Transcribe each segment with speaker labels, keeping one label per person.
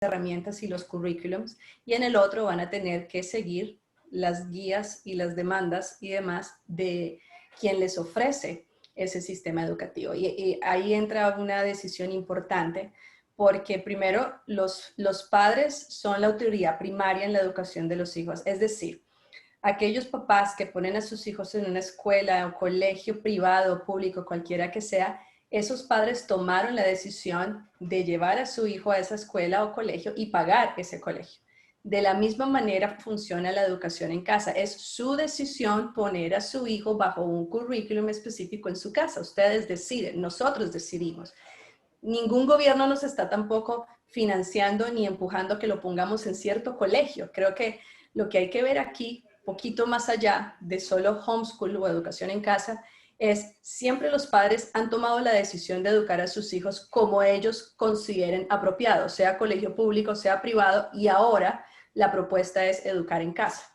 Speaker 1: herramientas y los currículums, y en el otro van a tener que seguir las guías y las demandas y demás de quien les ofrece ese sistema educativo. Y ahí entra una decisión importante, porque primero los padres son la autoridad primaria en la educación de los hijos, es decir, aquellos papás que ponen a sus hijos en una escuela o colegio privado, público, cualquiera que sea, esos padres tomaron la decisión de llevar a su hijo a esa escuela o colegio y pagar ese colegio. De la misma manera funciona la educación en casa. Es su decisión poner a su hijo bajo un currículum específico en su casa. Ustedes deciden, nosotros decidimos. Ningún gobierno nos está tampoco financiando ni empujando que lo pongamos en cierto colegio. Creo que lo que hay que ver aquí, poquito más allá de solo homeschool o educación en casa, es siempre los padres han tomado la decisión de educar a sus hijos como ellos consideren apropiado, sea colegio público, sea privado, y ahora la propuesta es educar en casa.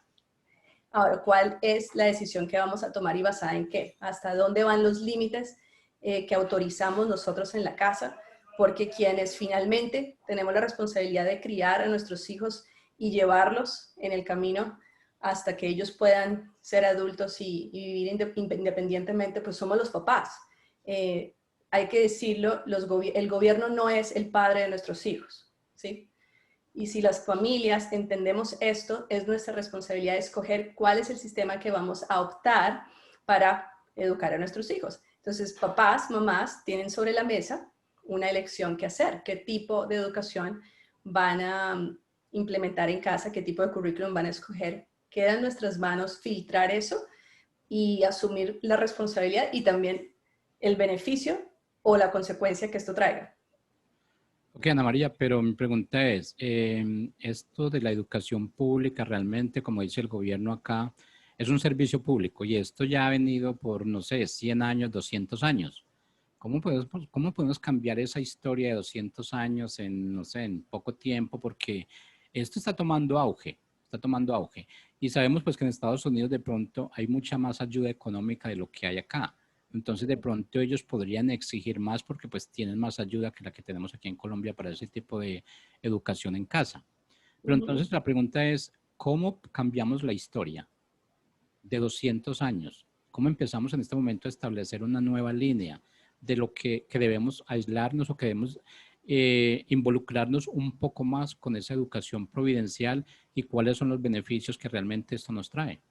Speaker 1: Ahora, ¿cuál es la decisión que vamos a tomar y basada en qué? ¿Hasta dónde van los límites que autorizamos nosotros en la casa? Porque quienes finalmente tenemos la responsabilidad de criar a nuestros hijos y llevarlos en el camino hasta que ellos puedan ser adultos y vivir independientemente, pues somos los papás. Hay que decirlo, el gobierno no es el padre de nuestros hijos, ¿sí? Y si las familias entendemos esto, es nuestra responsabilidad escoger cuál es el sistema que vamos a optar para educar a nuestros hijos. Entonces, papás, mamás tienen sobre la mesa una elección que hacer. ¿Qué tipo de educación van a implementar en casa? ¿Qué tipo de currículum van a escoger? Queda en nuestras manos filtrar eso y asumir la responsabilidad y también el beneficio o la consecuencia que esto traiga.
Speaker 2: Ok, Ana María, pero mi pregunta es, esto de la educación pública realmente, como dice el gobierno acá, es un servicio público y esto ya ha venido por, no sé, 100 años, 200 años. ¿Cómo podemos cambiar esa historia de 200 años en, no sé, en poco tiempo? Porque esto está tomando auge, está tomando auge. Y sabemos pues que en Estados Unidos de pronto hay mucha más ayuda económica de lo que hay acá. Entonces, de pronto ellos podrían exigir más porque pues tienen más ayuda que la que tenemos aquí en Colombia para ese tipo de educación en casa. Pero entonces la pregunta es, ¿cómo cambiamos la historia de 200 años? ¿Cómo empezamos en este momento a establecer una nueva línea de lo que debemos aislarnos o que debemos involucrarnos un poco más con esa educación providencial y cuáles son los beneficios que realmente esto nos trae?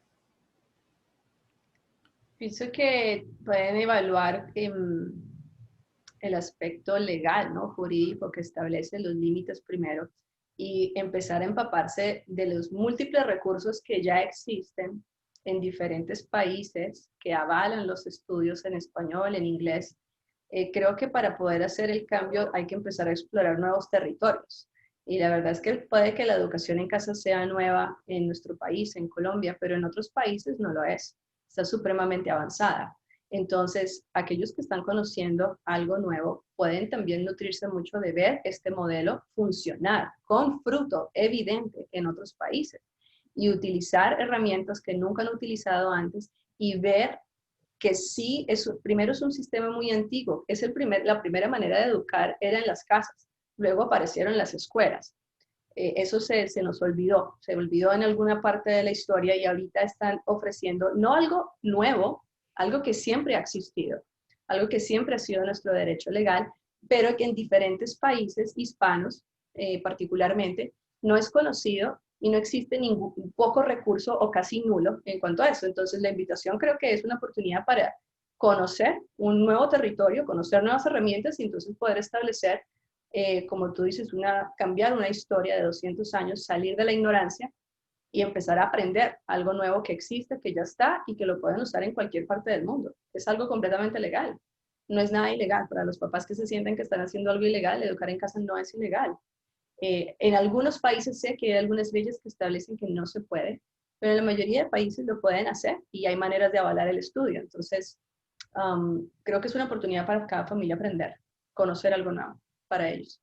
Speaker 1: Pienso que pueden evaluar el aspecto legal, ¿no? Jurídico que establece los límites primero y empezar a empaparse de los múltiples recursos que ya existen en diferentes países que avalan los estudios en español, en inglés. Creo que para poder hacer el cambio hay que empezar a explorar nuevos territorios. Y la verdad es que puede que la educación en casa sea nueva en nuestro país, en Colombia, pero en otros países no lo es. Está supremamente avanzada. Entonces, aquellos que están conociendo algo nuevo pueden también nutrirse mucho de ver este modelo funcionar con fruto evidente en otros países y utilizar herramientas que nunca han utilizado antes y ver que sí, primero es un sistema muy antiguo, es la primera manera de educar era en las casas, luego aparecieron las escuelas. Eso se nos olvidó, se olvidó en alguna parte de la historia y ahorita están ofreciendo no algo nuevo, algo que siempre ha existido, algo que siempre ha sido nuestro derecho legal, pero que en diferentes países hispanos particularmente no es conocido y no existe ningún poco recurso o casi nulo en cuanto a eso. Entonces la invitación creo que es una oportunidad para conocer un nuevo territorio, conocer nuevas herramientas y entonces poder establecer como tú dices, cambiar una historia de 200 años, salir de la ignorancia y empezar a aprender algo nuevo que existe, que ya está y que lo pueden usar en cualquier parte del mundo. Es algo completamente legal. No es nada ilegal. Para los papás que se sienten que están haciendo algo ilegal, educar en casa no es ilegal. En algunos países sé que hay algunas leyes que establecen que no se puede, pero en la mayoría de países lo pueden hacer y hay maneras de avalar el estudio. Entonces, creo que es una oportunidad para cada familia aprender, conocer algo nuevo para ellos.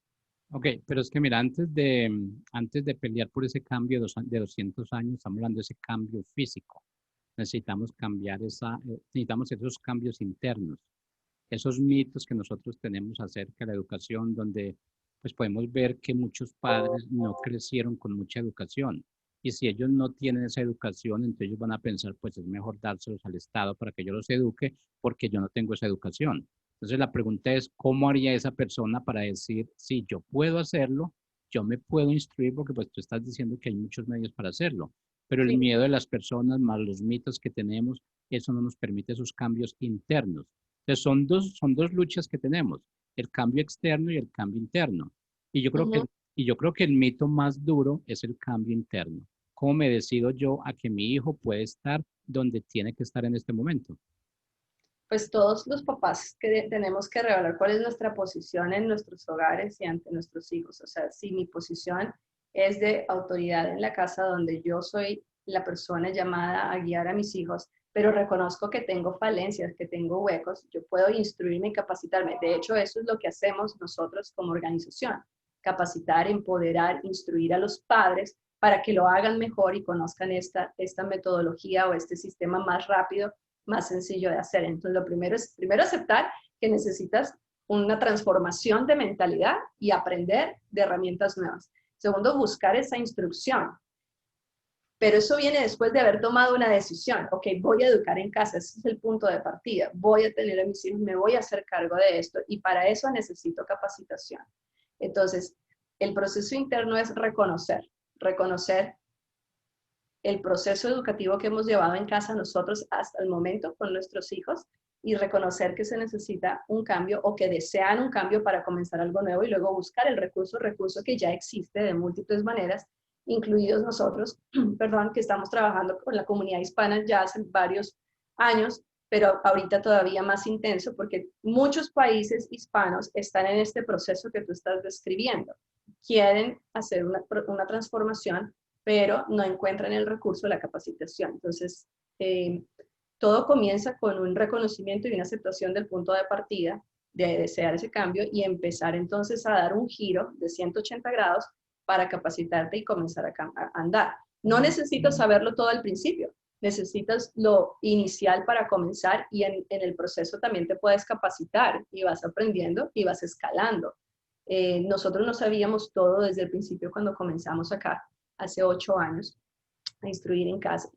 Speaker 2: Ok, pero es que mira, antes de pelear por ese cambio de 200 años, estamos hablando de ese cambio físico. Necesitamos cambiar necesitamos esos cambios internos, esos mitos que nosotros tenemos acerca de la educación, donde pues podemos ver que muchos padres no crecieron con mucha educación. Y si ellos no tienen esa educación, entonces ellos van a pensar, pues es mejor dárselos al Estado para que yo los eduque porque yo no tengo esa educación. Entonces la pregunta es, ¿cómo haría esa persona para decir, sí, yo puedo hacerlo, yo me puedo instruir porque pues tú estás diciendo que hay muchos medios para hacerlo, pero el
Speaker 1: Sí.
Speaker 2: miedo de las personas más los mitos que tenemos, eso no nos permite esos cambios internos. Entonces son dos luchas que tenemos, el cambio externo y el cambio interno. Y yo creo que,
Speaker 1: Ujú.
Speaker 2: y yo creo que el mito más duro es el cambio interno. ¿Cómo me decido yo a que mi hijo puede estar donde tiene que estar en este momento?
Speaker 1: Pues todos los papás que tenemos que revelar cuál es nuestra posición en nuestros hogares y ante nuestros hijos. O sea, si mi posición es de autoridad en la casa donde yo soy la persona llamada a guiar a mis hijos, pero reconozco que tengo falencias, que tengo huecos, yo puedo instruirme y capacitarme. De hecho, eso es lo que hacemos nosotros como organización, capacitar, empoderar, instruir a los padres para que lo hagan mejor y conozcan esta metodología o este sistema más rápido, más sencillo de hacer. Entonces, lo primero es aceptar que necesitas una transformación de mentalidad y aprender de herramientas nuevas. Segundo, buscar esa instrucción. Pero eso viene después de haber tomado una decisión. Ok, voy a educar en casa, ese es el punto de partida. Voy a tener a mis hijos, me voy a hacer cargo de esto y para eso necesito capacitación. Entonces, el proceso interno es reconocer el proceso educativo que hemos llevado en casa nosotros hasta el momento con nuestros hijos y reconocer que se necesita un cambio o que desean un cambio para comenzar algo nuevo y luego buscar el recurso que ya existe de múltiples maneras, incluidos nosotros, perdón, que estamos trabajando con la comunidad hispana ya hace varios años, pero ahorita todavía más intenso porque muchos países hispanos están en este proceso que tú estás describiendo. Quieren hacer una transformación pero no encuentran el recurso de la capacitación. Entonces, todo comienza con un reconocimiento y una aceptación del punto de partida, de desear ese cambio y empezar entonces a dar un giro de 180 grados para capacitarte y comenzar a andar. No necesitas saberlo todo al principio, necesitas lo inicial para comenzar y en el proceso también te puedes capacitar y vas aprendiendo y vas escalando. Nosotros no sabíamos todo desde el principio cuando comenzamos acá hace 8 años, a instruir en casa.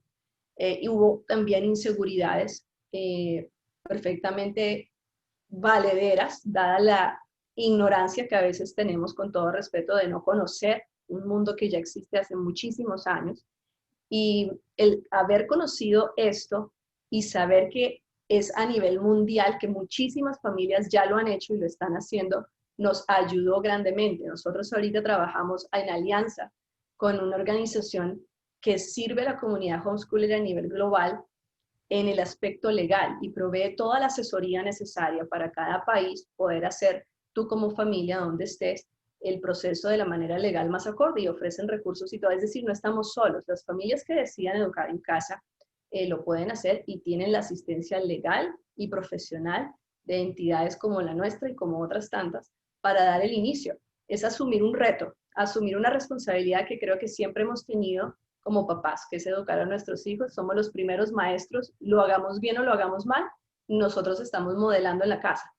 Speaker 1: Y hubo también inseguridades perfectamente valederas, dada la ignorancia que a veces tenemos con todo respeto de no conocer un mundo que ya existe hace muchísimos años. Y el haber conocido esto y saber que es a nivel mundial, que muchísimas familias ya lo han hecho y lo están haciendo, nos ayudó grandemente. Nosotros ahorita trabajamos en alianza con una organización que sirve a la comunidad homeschooler a nivel global en el aspecto legal y provee toda la asesoría necesaria para cada país poder hacer tú como familia donde estés el proceso de la manera legal más acorde y ofrecen recursos y todo. Es decir, no estamos solos. Las familias que decidan educar en casa lo pueden hacer y tienen la asistencia legal y profesional de entidades como la nuestra y como otras tantas para dar el inicio. Es asumir un reto, asumir una responsabilidad que creo que siempre hemos tenido como papás, que es educar a nuestros hijos. Somos los primeros maestros, lo hagamos bien o lo hagamos mal, nosotros estamos modelando en la casa.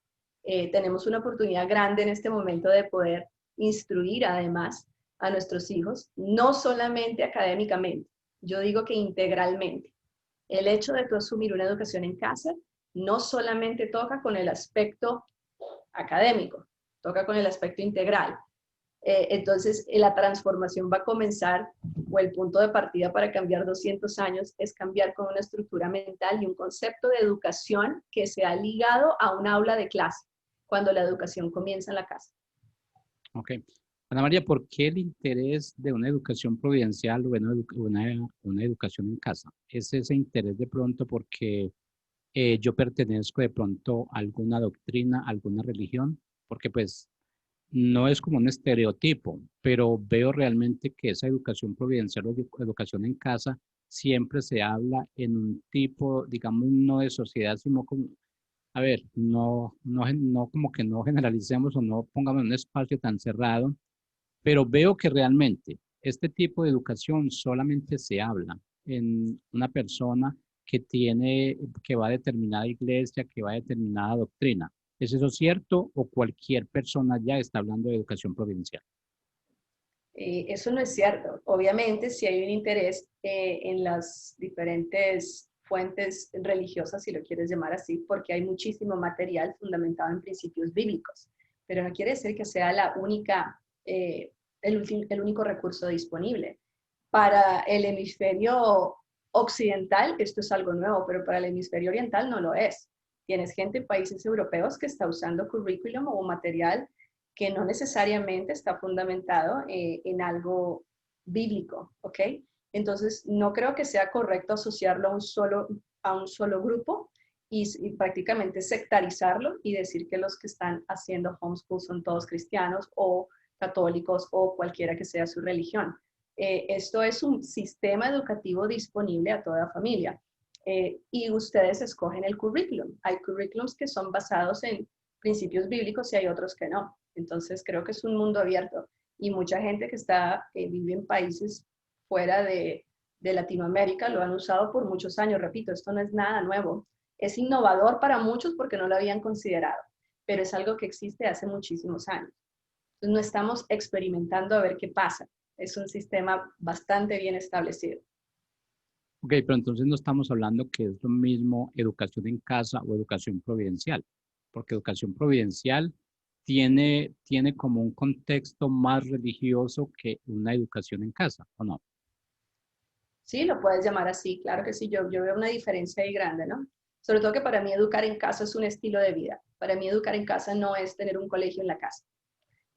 Speaker 1: Tenemos una oportunidad grande en este momento de poder instruir además a nuestros hijos, no solamente académicamente, yo digo que integralmente. El hecho de tú asumir una educación en casa no solamente toca con el aspecto académico, toca con el aspecto integral. Entonces, la transformación va a comenzar, o el punto de partida para cambiar 200 años es cambiar con una estructura mental y un concepto de educación que se ha ligado a un aula de clase, cuando la educación comienza en la casa.
Speaker 2: Ok. Ana María, ¿por qué el interés de una educación providencial o una educación en casa? ¿Es ese interés de pronto porque yo pertenezco de pronto a alguna doctrina, a alguna religión? Porque pues no es como un estereotipo, pero veo realmente que esa educación providencial o educación en casa siempre se habla en un tipo, digamos, no de sociedad, sino como, a ver, no como que no generalicemos o no pongamos en un espacio tan cerrado, pero veo que realmente este tipo de educación solamente se habla en una persona que tiene, que va a determinada iglesia, que va a determinada doctrina. ¿Es eso cierto o cualquier persona ya está hablando de educación providencial?
Speaker 1: Eso no es cierto. Obviamente, si hay un interés en las diferentes fuentes religiosas, si lo quieres llamar así, porque hay muchísimo material fundamentado en principios bíblicos, pero no quiere decir que sea la única, el único recurso disponible. Para el hemisferio occidental esto es algo nuevo, pero para el hemisferio oriental no lo es. Tienes gente en países europeos que está usando currículum o material que no necesariamente está fundamentado en algo bíblico, ¿ok? Entonces, no creo que sea correcto asociarlo a un solo grupo y prácticamente sectarizarlo y decir que los que están haciendo homeschool son todos cristianos o católicos o cualquiera que sea su religión. Esto es un sistema educativo disponible a toda familia. Y ustedes escogen el currículum. Hay currículums que son basados en principios bíblicos y hay otros que no. Entonces creo que es un mundo abierto y mucha gente que vive en países fuera de Latinoamérica lo han usado por muchos años. Repito, esto no es nada nuevo. Es innovador para muchos porque no lo habían considerado, pero es algo que existe hace muchísimos años. Entonces no estamos experimentando a ver qué pasa. Es un sistema bastante bien establecido.
Speaker 2: Ok, pero entonces no estamos hablando que es lo mismo educación en casa o educación providencial, porque educación providencial tiene como un contexto más religioso que una educación en casa, ¿o no?
Speaker 1: Sí, lo puedes llamar así, claro que sí, yo veo una diferencia ahí grande, ¿no? Sobre todo que para mí educar en casa es un estilo de vida. Para mí educar en casa no es tener un colegio en la casa.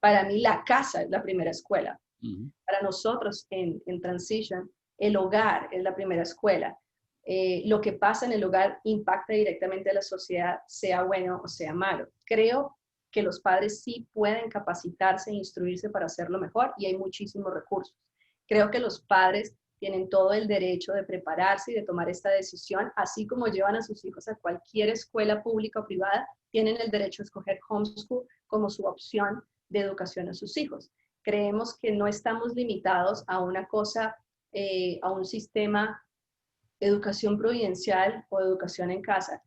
Speaker 1: Para mí la casa es la primera escuela.
Speaker 2: Ujú.
Speaker 1: Para nosotros en Transition, el hogar es la primera escuela. Lo que pasa en el hogar impacta directamente a la sociedad, sea bueno o sea malo. Creo que los padres sí pueden capacitarse e instruirse para hacerlo mejor y hay muchísimos recursos. Creo que los padres tienen todo el derecho de prepararse y de tomar esta decisión, así como llevan a sus hijos a cualquier escuela pública o privada, tienen el derecho a escoger homeschool como su opción de educación a sus hijos. Creemos que no estamos limitados a una cosa, a un sistema de educación providencial o educación en casa.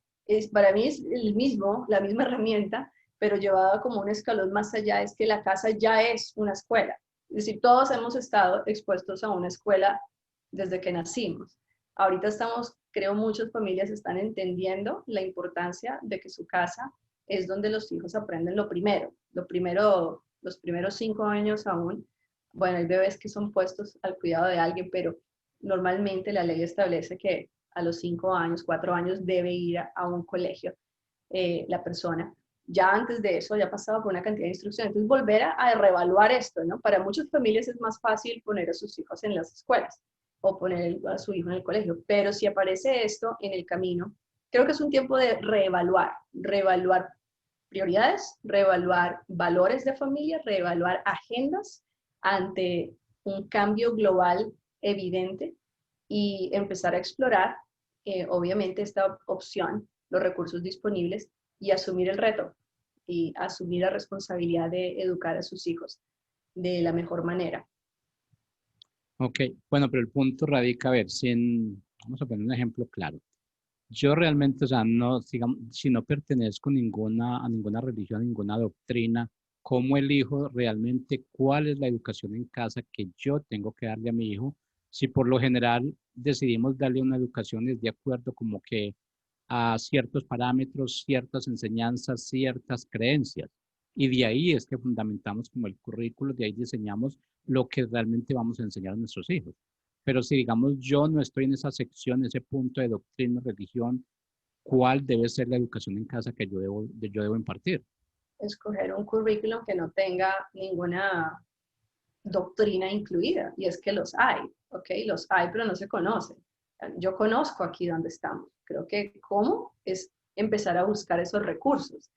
Speaker 1: Para mí es la misma herramienta, pero llevada como un escalón más allá, es que la casa ya es una escuela. Es decir, todos hemos estado expuestos a una escuela desde que nacimos. Ahorita estamos, creo, muchas familias están entendiendo la importancia de que su casa es donde los hijos aprenden lo primero, los primeros 5 años aún. Bueno, hay bebés que son puestos al cuidado de alguien, pero normalmente la ley establece que a los 5 años, 4 años debe ir a un colegio la persona. Ya antes de eso ya ha pasado por una cantidad de instrucciones. Entonces volver a reevaluar esto, ¿no? Para muchas familias es más fácil poner a sus hijos en las escuelas o poner a su hijo en el colegio, pero si aparece esto en el camino, creo que es un tiempo de reevaluar prioridades, reevaluar valores de familia, reevaluar agendas ante un cambio global evidente y empezar a explorar, obviamente, esta opción, los recursos disponibles y asumir el reto y asumir la responsabilidad de educar a sus hijos de la mejor manera.
Speaker 2: Ok, bueno, pero el punto radica, a ver, vamos a poner un ejemplo claro. Yo realmente, o sea, no, digamos, si no pertenezco a ninguna religión, a ninguna doctrina, ¿cómo elijo realmente cuál es la educación en casa que yo tengo que darle a mi hijo? Si por lo general decidimos darle una educación es de acuerdo como que a ciertos parámetros, ciertas enseñanzas, ciertas creencias. Y de ahí es que fundamentamos como el currículo, de ahí diseñamos lo que realmente vamos a enseñar a nuestros hijos. Pero si digamos yo no estoy en esa sección, ese punto de doctrina, religión, ¿cuál debe ser la educación en casa que yo debo impartir?
Speaker 1: Escoger un currículum que no tenga ninguna doctrina incluida, y es que los hay, ¿ok? Los hay, pero no se conocen. Yo conozco aquí donde estamos. Creo que cómo es empezar a buscar esos recursos.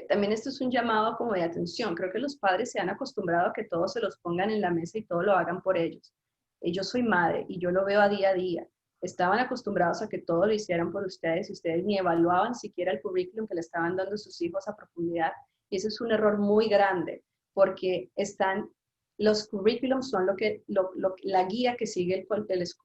Speaker 1: También esto es un llamado como de atención. Creo que los padres se han acostumbrado a que todos se los pongan en la mesa y todo lo hagan por ellos. Yo soy madre y yo lo veo a día. Estaban acostumbrados a que todo lo hicieran por ustedes y ustedes ni evaluaban siquiera el currículum que le estaban dando a sus hijos a profundidad. Y ese es un error muy grande porque los currículums son la guía que sigue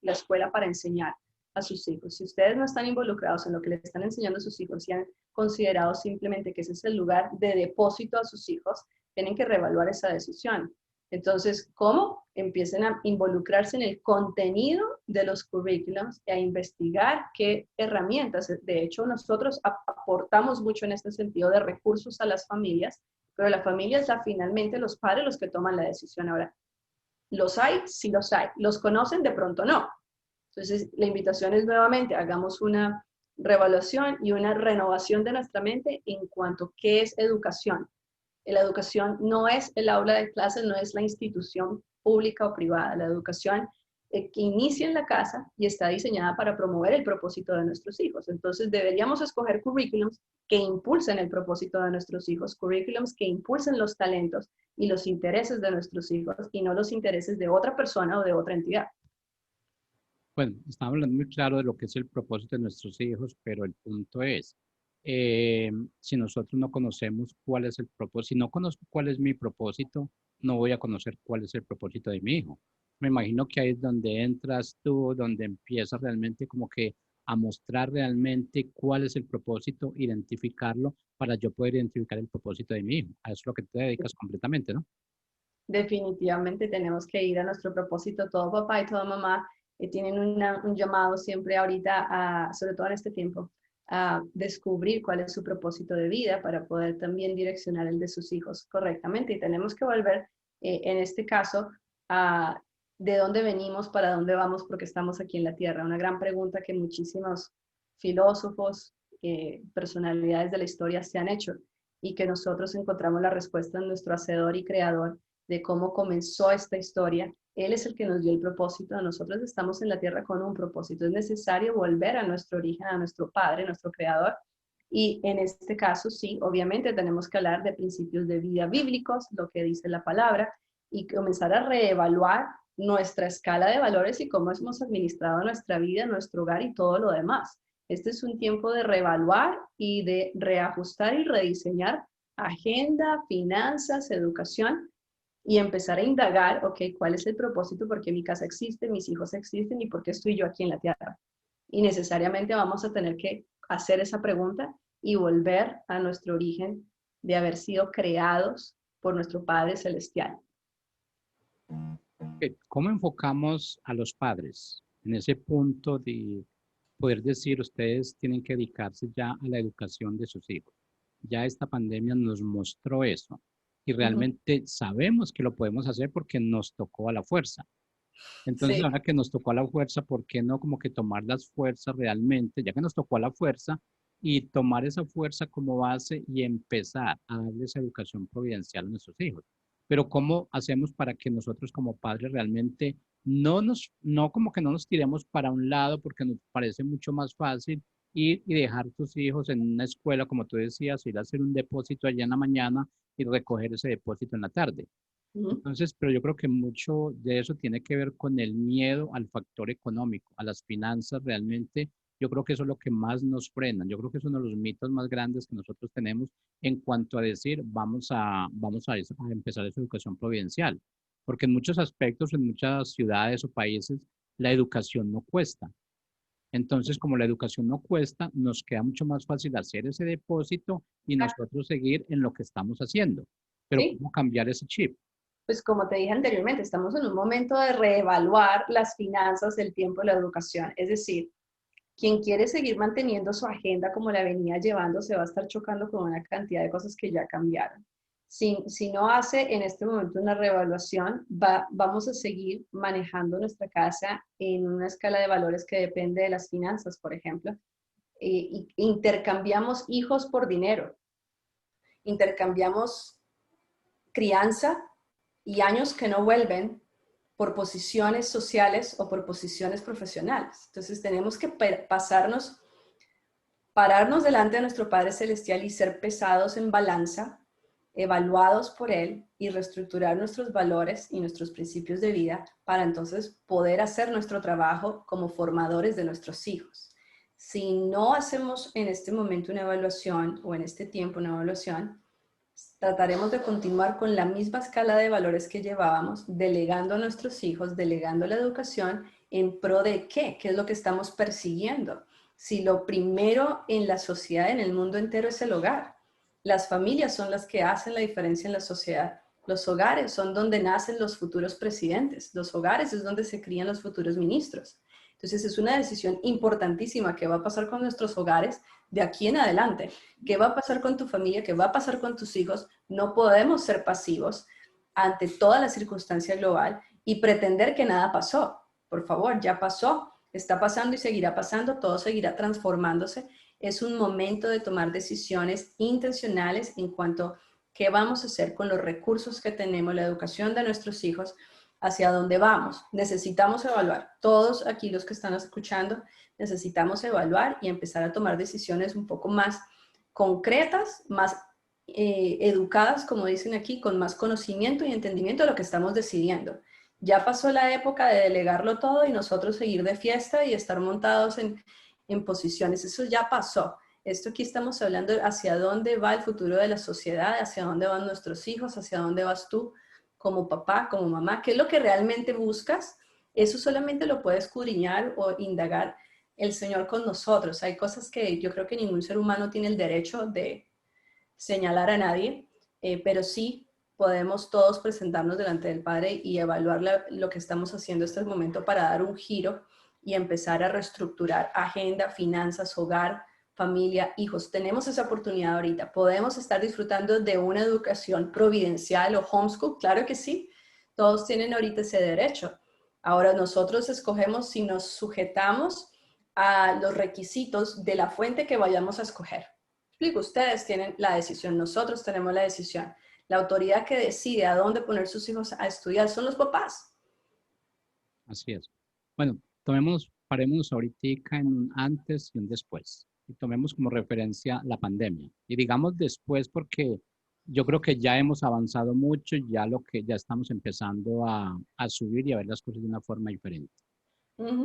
Speaker 1: la escuela para enseñar. a sus hijos. Si ustedes no están involucrados en lo que le están enseñando a sus hijos y han considerado simplemente que ese es el lugar de depósito a sus hijos, tienen que reevaluar esa decisión. Entonces, ¿cómo? Empiecen a involucrarse en el contenido de los currículums y a investigar qué herramientas. De hecho, nosotros aportamos mucho en este sentido de recursos a las familias, pero la familia es finalmente los padres los que toman la decisión. Ahora, ¿los hay? Sí los hay. ¿Los conocen? De pronto no. Entonces, la invitación es nuevamente, hagamos una reevaluación y una renovación de nuestra mente en cuanto a qué es educación. La educación no es el aula de clases, no es la institución pública o privada. La educación que inicia en la casa y está diseñada para promover el propósito de nuestros hijos. Entonces deberíamos escoger currículums que impulsen el propósito de nuestros hijos, currículums que impulsen los talentos y los intereses de nuestros hijos y no los intereses de otra persona o de otra entidad.
Speaker 2: Bueno, estamos hablando muy claro de lo que es el propósito de nuestros hijos, pero el punto es, si nosotros no conocemos cuál es el propósito, si no conozco cuál es mi propósito, no voy a conocer cuál es el propósito de mi hijo. Me imagino que ahí es donde entras tú, donde empiezas realmente como que a mostrar realmente cuál es el propósito, identificarlo para yo poder identificar el propósito de mi hijo. A eso es lo que te dedicas completamente, ¿no?
Speaker 1: Definitivamente tenemos que ir a nuestro propósito. Todo papá y toda mamá tienen un llamado siempre ahorita, sobre todo en este tiempo, a descubrir cuál es su propósito de vida para poder también direccionar el de sus hijos correctamente. Y tenemos que volver, en este caso, a de dónde venimos, para dónde vamos, porque estamos aquí en la Tierra. Una gran pregunta que muchísimos filósofos, personalidades de la historia se han hecho y que nosotros encontramos la respuesta en nuestro hacedor y creador de cómo comenzó esta historia. Él es el que nos dio el propósito. Nosotros estamos en la tierra con un propósito. Es necesario volver a nuestro origen, a nuestro Padre, nuestro Creador. Y en este caso, sí, obviamente tenemos que hablar de principios de vida bíblicos, lo que dice la palabra, y comenzar a reevaluar nuestra escala de valores y cómo hemos administrado nuestra vida, nuestro hogar y todo lo demás. Este es un tiempo de reevaluar y de reajustar y rediseñar agenda, finanzas, educación, y empezar a indagar, ok, ¿cuál es el propósito? ¿Por qué mi casa existe, mis hijos existen y por qué estoy yo aquí en la tierra? Y necesariamente vamos a tener que hacer esa pregunta y volver a nuestro origen de haber sido creados por nuestro Padre Celestial.
Speaker 2: ¿Cómo enfocamos a los padres en ese punto de poder decir, ustedes tienen que dedicarse ya a la educación de sus hijos? Ya esta pandemia nos mostró eso y realmente sabemos que lo podemos hacer porque nos tocó a la fuerza. Entonces,
Speaker 1: Sí,
Speaker 2: ahora que nos tocó a la fuerza, ¿por qué no como que tomar las fuerzas realmente, ya que nos tocó a la fuerza, y tomar esa fuerza como base y empezar a darles educación providencial a nuestros hijos? Pero ¿cómo hacemos para que nosotros como padres realmente no como que no nos tiremos para un lado porque nos parece mucho más fácil ir y dejar tus hijos en una escuela, como tú decías, ir a hacer un depósito allá en la mañana y recoger ese depósito en la tarde? Entonces, pero yo creo que mucho de eso tiene que ver con el miedo al factor económico, a las finanzas realmente. Yo creo que eso es lo que más nos frena. Yo creo que es uno de los mitos más grandes que nosotros tenemos en cuanto a decir, a empezar esa educación providencial. Porque en muchos aspectos, en muchas ciudades o países, la educación no cuesta. Entonces, como la educación no cuesta, nos queda mucho más fácil hacer ese depósito y nosotros seguir en lo que estamos haciendo. Pero
Speaker 1: sí.
Speaker 2: ¿cómo cambiar ese chip?
Speaker 1: Pues como te dije anteriormente, estamos en un momento de reevaluar las finanzas, el tiempo y la educación. Es decir, quien quiere seguir manteniendo su agenda como la venía llevando se va a estar chocando con una cantidad de cosas que ya cambiaron. Si no hace en este momento una reevaluación, vamos a seguir manejando nuestra casa en una escala de valores que depende de las finanzas, por ejemplo. Y intercambiamos hijos por dinero, intercambiamos crianza y años que no vuelven por posiciones sociales o por posiciones profesionales. Entonces tenemos que pararnos delante de nuestro Padre Celestial y ser pesados en balanza, evaluados por Él y reestructurar nuestros valores y nuestros principios de vida para entonces poder hacer nuestro trabajo como formadores de nuestros hijos. Si no hacemos en este momento una evaluación o en este tiempo una evaluación, trataremos de continuar con la misma escala de valores que llevábamos, delegando a nuestros hijos, delegando la educación en pro de qué es lo que estamos persiguiendo. Si lo primero en la sociedad, en el mundo entero, es el hogar, las familias son las que hacen la diferencia en la sociedad. Los hogares son donde nacen los futuros presidentes, los hogares es donde se crían los futuros ministros. Entonces es una decisión importantísima que va a pasar con nuestros hogares de aquí en adelante. ¿Qué va a pasar con tu familia? ¿Qué va a pasar con tus hijos? No podemos ser pasivos ante toda la circunstancia global y pretender que nada pasó. Por favor, ya pasó, está pasando y seguirá pasando, todo seguirá transformándose. Es un momento de tomar decisiones intencionales en cuanto a qué vamos a hacer con los recursos que tenemos, la educación de nuestros hijos, hacia dónde vamos. Necesitamos evaluar. Todos aquí los que están escuchando, necesitamos evaluar y empezar a tomar decisiones un poco más concretas, más educadas, como dicen aquí, con más conocimiento y entendimiento de lo que estamos decidiendo. Ya pasó la época de delegarlo todo y nosotros seguir de fiesta y estar montados en posiciones. Eso ya pasó. Esto aquí estamos hablando hacia dónde va el futuro de la sociedad, hacia dónde van nuestros hijos, hacia dónde vas tú como papá, como mamá, qué es lo que realmente buscas. Eso solamente lo puede escudriñar o indagar el Señor con nosotros. Hay cosas que yo creo que ningún ser humano tiene el derecho de señalar a nadie, pero sí podemos todos presentarnos delante del Padre y evaluar lo que estamos haciendo hasta el momento para dar un giro y empezar a reestructurar agenda, finanzas, hogar, familia, hijos. Tenemos esa oportunidad ahorita. ¿Podemos estar disfrutando de una educación providencial o homeschool? Claro que sí. Todos tienen ahorita ese derecho. Ahora nosotros escogemos si nos sujetamos a los requisitos de la fuente que vayamos a escoger. Explico, ustedes tienen la decisión, nosotros tenemos la decisión. La autoridad que decide a dónde poner sus hijos a estudiar son los papás.
Speaker 2: Así es. Bueno, parémonos ahorita en un antes y un después. Y tomemos como referencia la pandemia. Y digamos después porque yo creo que ya hemos avanzado mucho, ya estamos empezando a subir y a ver las cosas de una forma diferente.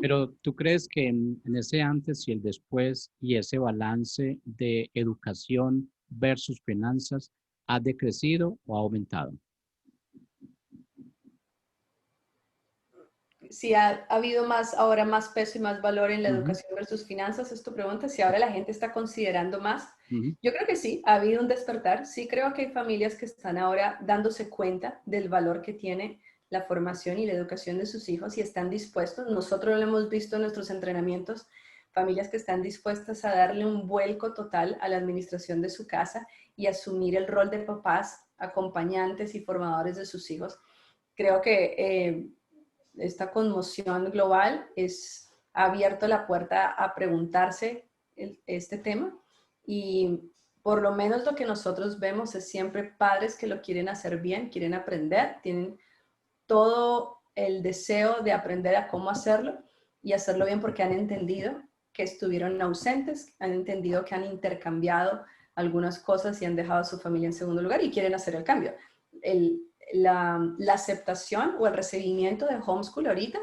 Speaker 2: Pero ¿tú crees que en ese antes y el después y ese balance de educación versus finanzas ha decrecido o ha aumentado?
Speaker 1: Si ha habido ahora más peso y más valor en la
Speaker 2: Ujú,
Speaker 1: educación versus finanzas, es tu pregunta, si ahora la gente está considerando más.
Speaker 2: ujú.
Speaker 1: Yo creo que sí, ha habido un despertar. Sí creo que hay familias que están ahora dándose cuenta del valor que tiene la formación y la educación de sus hijos y están dispuestos. Nosotros lo hemos visto en nuestros entrenamientos, familias que están dispuestas a darle un vuelco total a la administración de su casa y asumir el rol de papás, acompañantes y formadores de sus hijos. Creo que esta conmoción global ha abierto la puerta a preguntarse este tema y por lo menos lo que nosotros vemos es siempre padres que lo quieren hacer bien, quieren aprender, tienen todo el deseo de aprender a cómo hacerlo y hacerlo bien porque han entendido que estuvieron ausentes, han entendido que han intercambiado algunas cosas y han dejado a su familia en segundo lugar y quieren hacer el cambio. La aceptación o el recibimiento de homeschool ahorita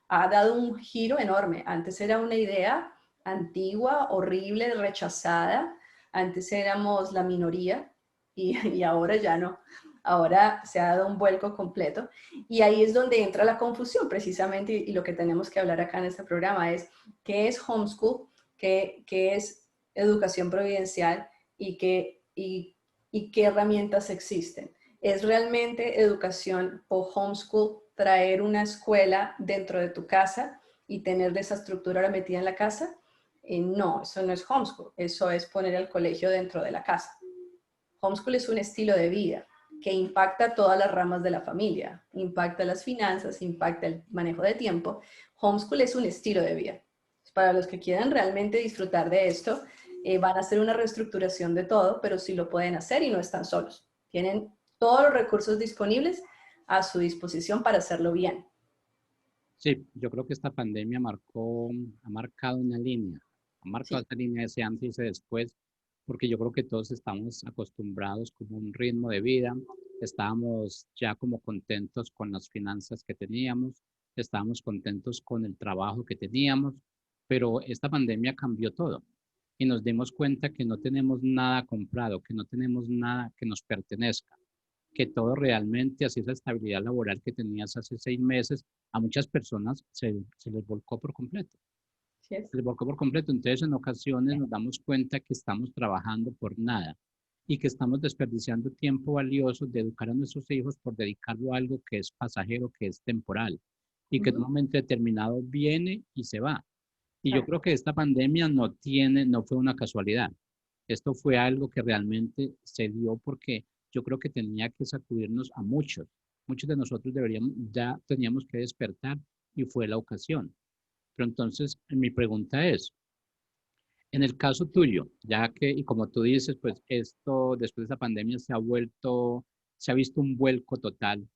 Speaker 1: ha dado un giro enorme. Antes era una idea antigua, horrible, rechazada. Antes éramos la minoría y ahora ya no. Ahora se ha dado un vuelco completo y ahí es donde entra la confusión precisamente y lo que tenemos que hablar acá en este programa es qué es homeschool, qué es educación providencial y qué herramientas existen. ¿Es realmente educación o homeschool traer una escuela dentro de tu casa y tener esa estructura metida en la casa? No, eso no es homeschool, eso es poner el colegio dentro de la casa. Homeschool es un estilo de vida que impacta todas las ramas de la familia, impacta las finanzas, impacta el manejo de tiempo. Homeschool es un estilo de vida. Para los que quieran realmente disfrutar de esto, van a hacer una reestructuración de todo, pero sí lo pueden hacer y no están solos. Tienen todos los recursos disponibles a su disposición para hacerlo bien.
Speaker 2: Sí, yo creo que esta pandemia ha marcado una línea, ha marcado
Speaker 1: Sí.
Speaker 2: esa línea ese antes y ese después, porque yo creo que todos estamos acostumbrados como a un ritmo de vida, estábamos ya como contentos con las finanzas que teníamos, estábamos contentos con el trabajo que teníamos, pero esta pandemia cambió todo. y nos dimos cuenta que no tenemos nada comprado, que no tenemos nada que nos pertenezca, que todo realmente, así esa estabilidad laboral que tenías hace 6 meses, a muchas personas se les volcó por completo.
Speaker 1: Sí es.
Speaker 2: Se les volcó por completo. Entonces, en ocasiones nos damos cuenta que estamos trabajando por nada y que estamos desperdiciando tiempo valioso de educar a nuestros hijos por dedicarlo a algo que es pasajero, que es temporal y que en un
Speaker 1: Ujú.
Speaker 2: momento determinado viene y se va. Y yo
Speaker 1: Exacto.
Speaker 2: creo que esta pandemia no fue una casualidad. Esto fue algo que realmente se dio porque yo creo que tenía que sacudirnos a muchos. Muchos de nosotros ya teníamos que despertar y fue la ocasión. Pero entonces, mi pregunta es, en el caso tuyo, ya que, y como tú dices, pues esto después de esa pandemia se ha visto un vuelco total.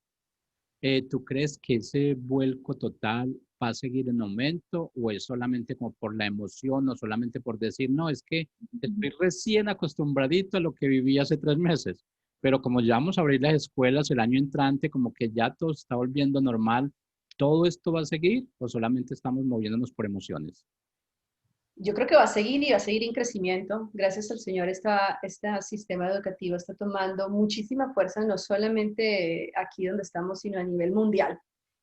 Speaker 2: ¿Tú crees que ese vuelco total va a seguir en aumento o es solamente como por la emoción o solamente por decir, no, es que estoy recién acostumbradito a lo que viví hace 3 meses, pero como ya vamos a abrir las escuelas el año entrante, como que ya todo se está volviendo normal, ¿todo esto va a seguir o solamente estamos moviéndonos por emociones?
Speaker 1: Yo creo que va a seguir y va a seguir en crecimiento. Gracias al Señor, este sistema educativo está tomando muchísima fuerza, no solamente aquí donde estamos, sino a nivel mundial.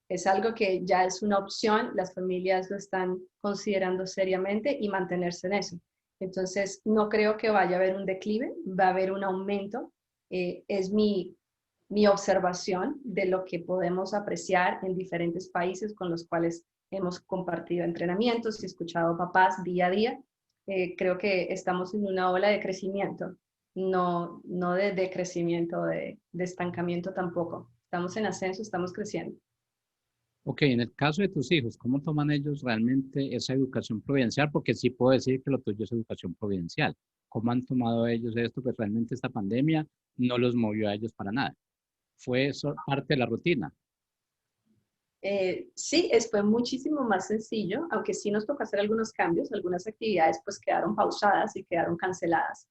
Speaker 1: Es algo que ya es una opción, las familias lo están considerando seriamente y mantenerse en eso. Entonces, no creo que vaya a haber un declive, va a haber un aumento. Es mi observación de lo que podemos apreciar en diferentes países con los cuales hemos compartido entrenamientos y escuchado papás día a día. Creo que estamos en una ola de crecimiento, no de decrecimiento, de estancamiento tampoco. Estamos en ascenso, estamos creciendo.
Speaker 2: Ok, en el caso de tus hijos, ¿cómo toman ellos realmente esa educación providencial? Porque sí puedo decir que lo tuyo es educación providencial. ¿Cómo han tomado ellos esto? Pues realmente esta pandemia no los movió a ellos para nada. Fue eso parte de la rutina.
Speaker 1: Sí, fue muchísimo más sencillo, aunque sí nos tocó hacer algunos cambios, algunas actividades pues quedaron pausadas y quedaron canceladas.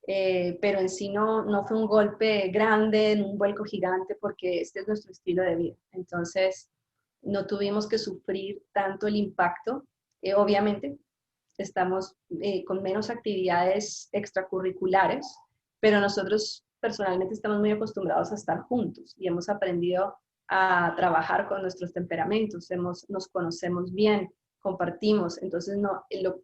Speaker 1: Pero en sí no fue un golpe grande, un vuelco gigante, porque este es nuestro estilo de vida. Entonces, no tuvimos que sufrir tanto el impacto. Obviamente, estamos con menos actividades extracurriculares, pero nosotros personalmente estamos muy acostumbrados a estar juntos y hemos aprendido a trabajar con nuestros temperamentos, nos conocemos bien, compartimos. Entonces,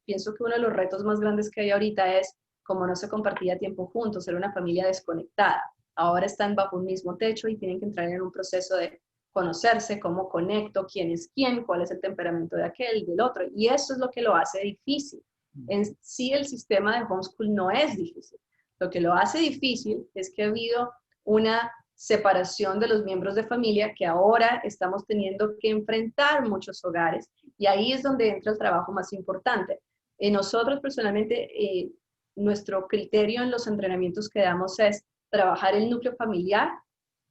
Speaker 1: pienso que uno de los retos más grandes que hay ahorita es, como no se compartía tiempo juntos, era una familia desconectada. Ahora están bajo un mismo techo y tienen que entrar en un proceso de conocerse, cómo conecto, quién es quién, cuál es el temperamento de aquel, del otro. Y eso es lo que lo hace difícil. En sí, el sistema de homeschool no es difícil. Lo que lo hace difícil es que ha habido una separación de los miembros de familia que ahora estamos teniendo que enfrentar muchos hogares. Y ahí es donde entra el trabajo más importante. Nosotros personalmente, nuestro criterio en los entrenamientos que damos es trabajar el núcleo familiar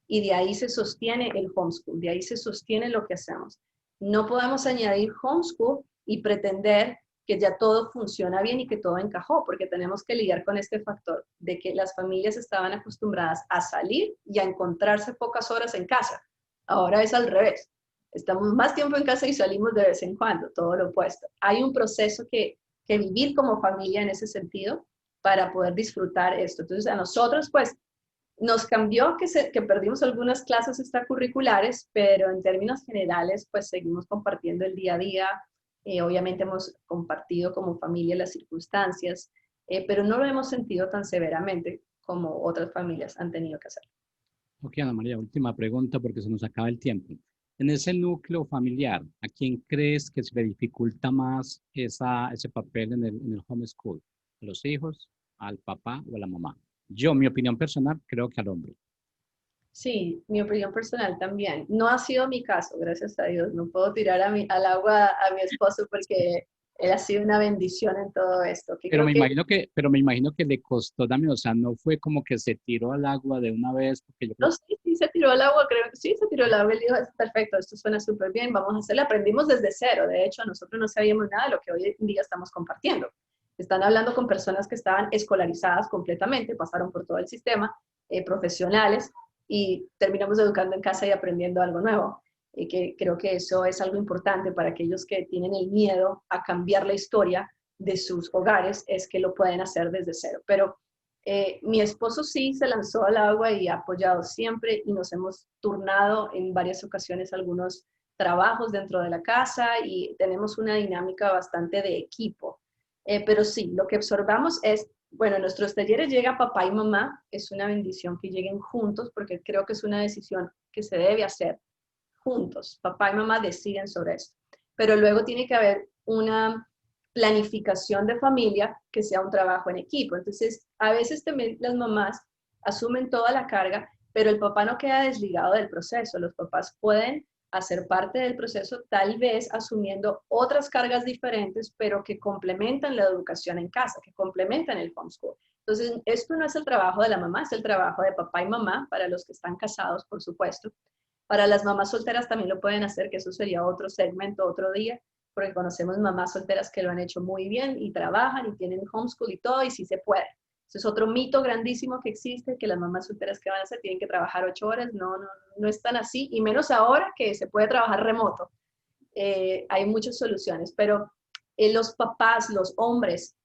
Speaker 1: y de ahí se sostiene el homeschool, de ahí se sostiene lo que hacemos. No podemos añadir homeschool y pretender que ya todo funciona bien y que todo encajó, porque tenemos que lidiar con este factor de que las familias estaban acostumbradas a salir y a encontrarse pocas horas en casa. Ahora es al revés. Estamos más tiempo en casa y salimos de vez en cuando, todo lo opuesto. Hay un proceso que vivir como familia en ese sentido para poder disfrutar esto. Entonces, a nosotros, pues, nos cambió que perdimos algunas clases extracurriculares, pero en términos generales, pues seguimos compartiendo el día a día. Obviamente hemos compartido como familia las circunstancias, pero no lo hemos sentido tan severamente como otras familias han tenido que hacer.
Speaker 2: Ok, Ana María, última pregunta porque se nos acaba el tiempo. En ese núcleo familiar, ¿a quién crees que se le dificulta más ese papel en el homeschool? ¿A los hijos, al papá o a la mamá? Yo, mi opinión personal, creo que al hombre.
Speaker 1: Sí, mi opinión personal también. No ha sido mi caso, gracias a Dios. No puedo tirar al agua a mi esposo porque él ha sido una bendición en todo esto. Que creo que
Speaker 2: Pero me imagino que le costó también, o sea, no fue como que se tiró al agua de una vez, porque yo creo
Speaker 1: no, sí, sí, se tiró al agua, creo que sí, se tiró al agua. Él dijo, perfecto, esto suena súper bien, vamos a hacerlo. Aprendimos desde cero. De hecho, nosotros no sabíamos nada de lo que hoy en día estamos compartiendo. Están hablando con personas que estaban escolarizadas completamente, pasaron por todo el sistema, profesionales, y terminamos educando en casa y aprendiendo algo nuevo. Y que creo que eso es algo importante para aquellos que tienen el miedo a cambiar la historia. de sus hogares es que lo pueden hacer desde cero. Pero mi esposo sí se lanzó al agua y ha apoyado siempre y nos hemos turnado en varias ocasiones algunos trabajos dentro de la casa y tenemos una dinámica bastante de equipo. Pero sí, lo que observamos es, bueno, en nuestros talleres llega papá y mamá, es una bendición que lleguen juntos porque creo que es una decisión que se debe hacer juntos. Papá y mamá deciden sobre esto. Pero luego tiene que haber una planificación de familia que sea un trabajo en equipo. Entonces, a veces también las mamás asumen toda la carga, pero el papá no queda desligado del proceso. Los papás pueden hacer parte del proceso, tal vez asumiendo otras cargas diferentes, pero que complementan la educación en casa, que complementan el homeschool. Entonces, esto no es el trabajo de la mamá, es el trabajo de papá y mamá, para los que están casados, por supuesto. Para las mamás solteras también lo pueden hacer, que eso sería otro segmento, otro día, porque conocemos mamás solteras que lo han hecho muy bien y trabajan y tienen homeschool y todo, y sí se puede. Eso es otro mito grandísimo que existe, que las mamás solteras que van a hacer tienen que trabajar 8 horas. No, no, no es tan así, y menos ahora que se puede trabajar remoto. Hay muchas soluciones, pero los papás, los hombres,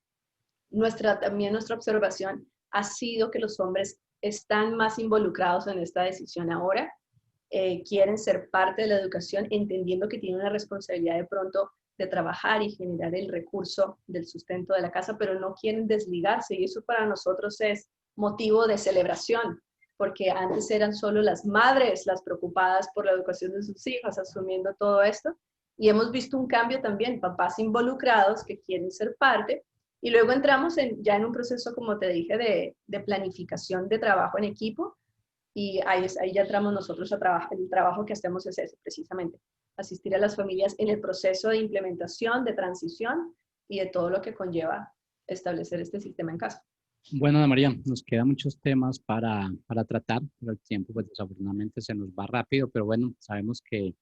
Speaker 1: también nuestra observación ha sido que los hombres están más involucrados en esta decisión ahora. Quieren ser parte de la educación, entendiendo que tienen una responsabilidad de pronto de trabajar y generar el recurso del sustento de la casa, pero no quieren desligarse, y eso para nosotros es motivo de celebración, porque antes eran solo las madres las preocupadas por la educación de sus hijos, asumiendo todo esto, y hemos visto un cambio también, papás involucrados que quieren ser parte, y luego entramos ya en un proceso, como te dije, de planificación de trabajo en equipo, y ahí ya entramos nosotros a trabajar. El trabajo que hacemos es ese, precisamente, asistir a las familias en el proceso de implementación, de transición y de todo lo que conlleva establecer este sistema en casa.
Speaker 2: Bueno, Ana María, nos quedan muchos temas para tratar, pero el tiempo pues desafortunadamente se nos va rápido, pero bueno, sabemos que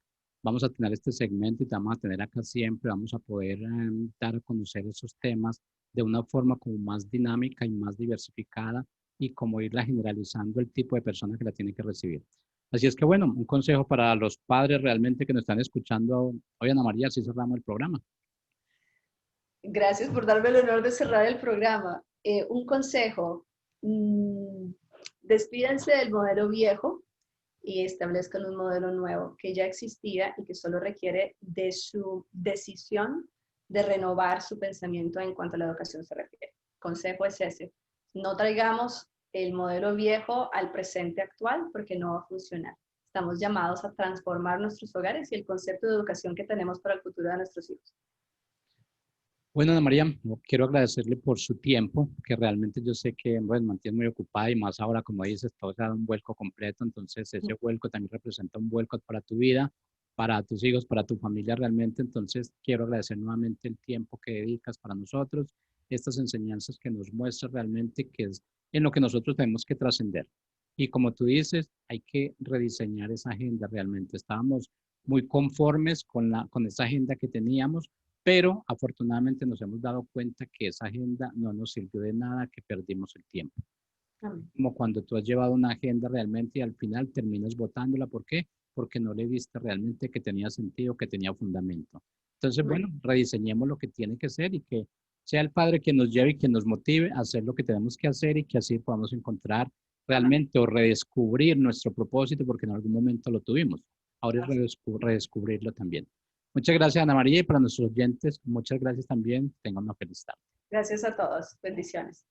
Speaker 2: vamos a tener este segmento y te vamos a tener acá siempre, vamos a poder dar a conocer esos temas de una forma como más dinámica y más diversificada, y como irla generalizando el tipo de persona que la tiene que recibir. Así es que bueno, un consejo para los padres realmente que nos están escuchando hoy, Ana María, así cerramos el programa.
Speaker 1: Gracias por darme el honor de cerrar el programa. Un consejo, despídense del modelo viejo y establezcan un modelo nuevo que ya existía y que solo requiere de su decisión de renovar su pensamiento en cuanto a la educación se refiere. El consejo es ese: no traigamos el modelo viejo al presente actual porque no va a funcionar. Estamos llamados a transformar nuestros hogares y el concepto de educación que tenemos para el futuro de nuestros hijos.
Speaker 2: Bueno, Ana María, quiero agradecerle por su tiempo, que realmente yo sé que bueno, mantiene muy ocupada, y más ahora, como dices, todo se ha dado un vuelco completo, entonces ese vuelco también representa un vuelco para tu vida, para tus hijos, para tu familia realmente. Entonces quiero agradecer nuevamente el tiempo que dedicas para nosotros, estas enseñanzas que nos muestran realmente que es en lo que nosotros tenemos que trascender. Y como tú dices, hay que rediseñar esa agenda realmente. Estábamos muy conformes con esa agenda que teníamos, pero afortunadamente nos hemos dado cuenta que esa agenda no nos sirvió de nada, que perdimos el tiempo.
Speaker 1: Amén.
Speaker 2: Como cuando tú has llevado una agenda realmente y al final terminas botándola. ¿Por qué? Porque no le viste realmente que tenía sentido, que tenía fundamento. Entonces,
Speaker 1: Amén.
Speaker 2: bueno, rediseñemos lo que tiene que ser y que sea el Padre quien nos lleve y quien nos motive a hacer lo que tenemos que hacer, y que así podamos encontrar realmente o redescubrir nuestro propósito, porque en algún momento lo tuvimos. Ahora es redescubrirlo también. Muchas gracias, Ana María, y para nuestros oyentes, muchas gracias también. Tengan una feliz tarde.
Speaker 1: Gracias a todos. Bendiciones.